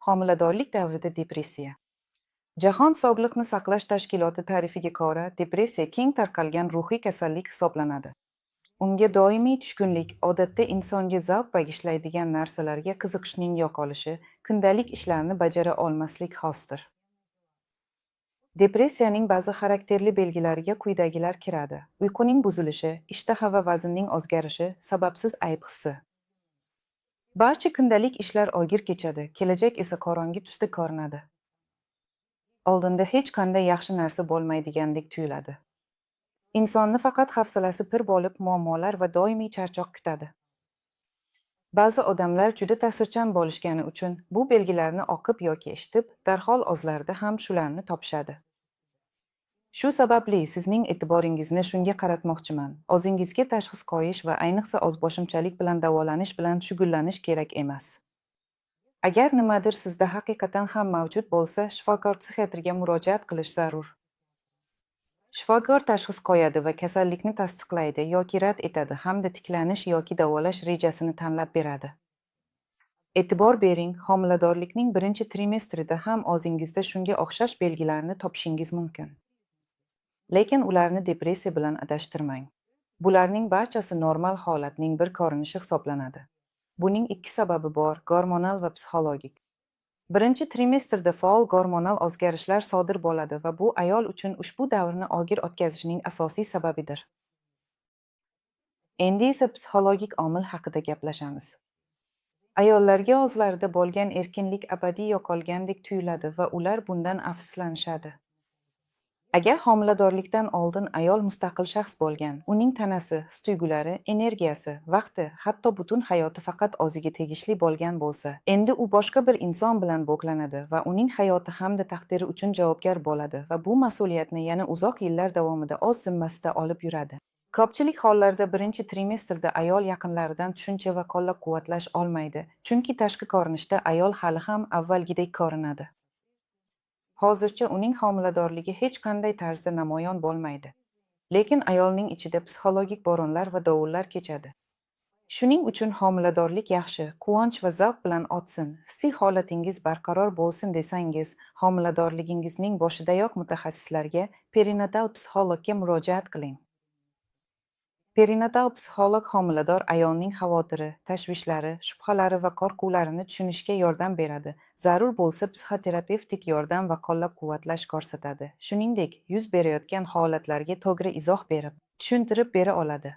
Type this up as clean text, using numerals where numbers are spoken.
Homiladorlik davrida depressiya. Jahon Sog'liqni saqlash tashkiloti ta'rifiga ko'ra, depressiya keng tarqalgan ruhiy kasallik hisoblanadi. Unga doimiy tushkunlik, odatda insonga zavq bag'ishlaydigan narsalarga qiziqishning yo'qolishi, kundalik ishlarni bajara olmaslik xosdir. Depressiyaning ba'zi xarakterli belgilariga quyidagilar kiradi: uyquning buzilishi, ishtaha va vaznning o'zgarishi, sababsiz ayb hissi. Barcha kundalik ishlar og'ir kechadi, kelajak esa qorong'i tusda ko'rinadi. Oldinda hech qanday yaxshi narsa bo'lmaydigandek tuyuladi. Insonni faqat hafsalasi pir bo'lib, muammolar va doimiy charchoq kutadi. Ba'zi odamlar juda ta'sirchan bo'lishgani uchun bu belgilarni o'qib yoki eshitib, darhol o'zlarida ham shularni topishadi. Shu sababli sizning e'tiboringizni shunga qaratmoqchiman: o'zingizga tashxis qo'yish va ayniqsa o'zboshimchalik bilan davolanish bilan shug'ullanish kerak emas. Agar nimadir sizda haqiqatan ham mavjud bo'lsa, shifokor psixiatrga murojaat qilish zarur. Shifokor tashxis qo'yadi va kasallikni tasdiqlaydi yoki rad etadi hamda tiklanish yoki davolash rejasini tanlab beradi. E'tibor bering, homiladorlikning birinchi trimestrida ham o'zingizda shunga o'xshash belgilarni topishingiz mumkin. Lekin ularni depressiya bilan adashtirmang. Bularning barchasi normal holatning bir ko'rinishi hisoblanadi. Buning ikki sababi bor: gormonal va psixologik. Birinchi trimestrda faol gormonal o'zgarishlar sodir bo'ladi va bu ayol uchun ushbu davrni og'ir o'tkazishning asosiy sababidir. Endi esa psixologik omil haqida gaplashamiz. Ayollarga o'zlarida bo'lgan erkinlik abadiy yo'qolgandek tuyuladi va ular bundan afsuslanishadi. Agar homiladorlikdan oldin ayol mustaqil shaxs bo'lgan, uning tanasi, his-tuyg'ulari, energiyasi, vaqti, hatto butun hayoti faqat o'ziga tegishli bo'lgan bo'lsa, endi u boshqa bir inson bilan bog'lanadi va uning hayoti hamda taqdiri uchun javobgar bo'ladi va bu mas'uliyatni yana uzoq yillar davomida o'z zimmasida olib yuradi. Ko'pchilik hollarda birinchi trimestrda ayol yaqinlaridan tushuncha va qo'llab-quvvatlash olmaydi, chunki tashqi ko'rinishda ayol hali ham avvalgidek ko'rinadi. Hozircha uning homiladorligi hech qanday tarzda namoyon bo'lmaydi. Lekin ayolning ichida psixologik bo'ronlar va dovullar kechadi. Shuning uchun homiladorlik yaxshi, quvonch va zavq bilan o'tsin, hissiy holatingiz barqaror bo'lsin desangiz, homiladorligingizning boshidayoq mutaxassislarga, perinatal psixologga murojaat qiling. Perinatal psixolog homilador ayolning xavotiri, tashvishlari, shubhalari va qo'rquvlarini tushunishga yordam beradi. Zarur bo'lsa psixoterapevtik yordam va qo'llab-quvvatlash ko'rsatadi. Shuningdek, yuz berayotgan holatlarga to'g'ri izoh berib, tushuntirib bera oladi.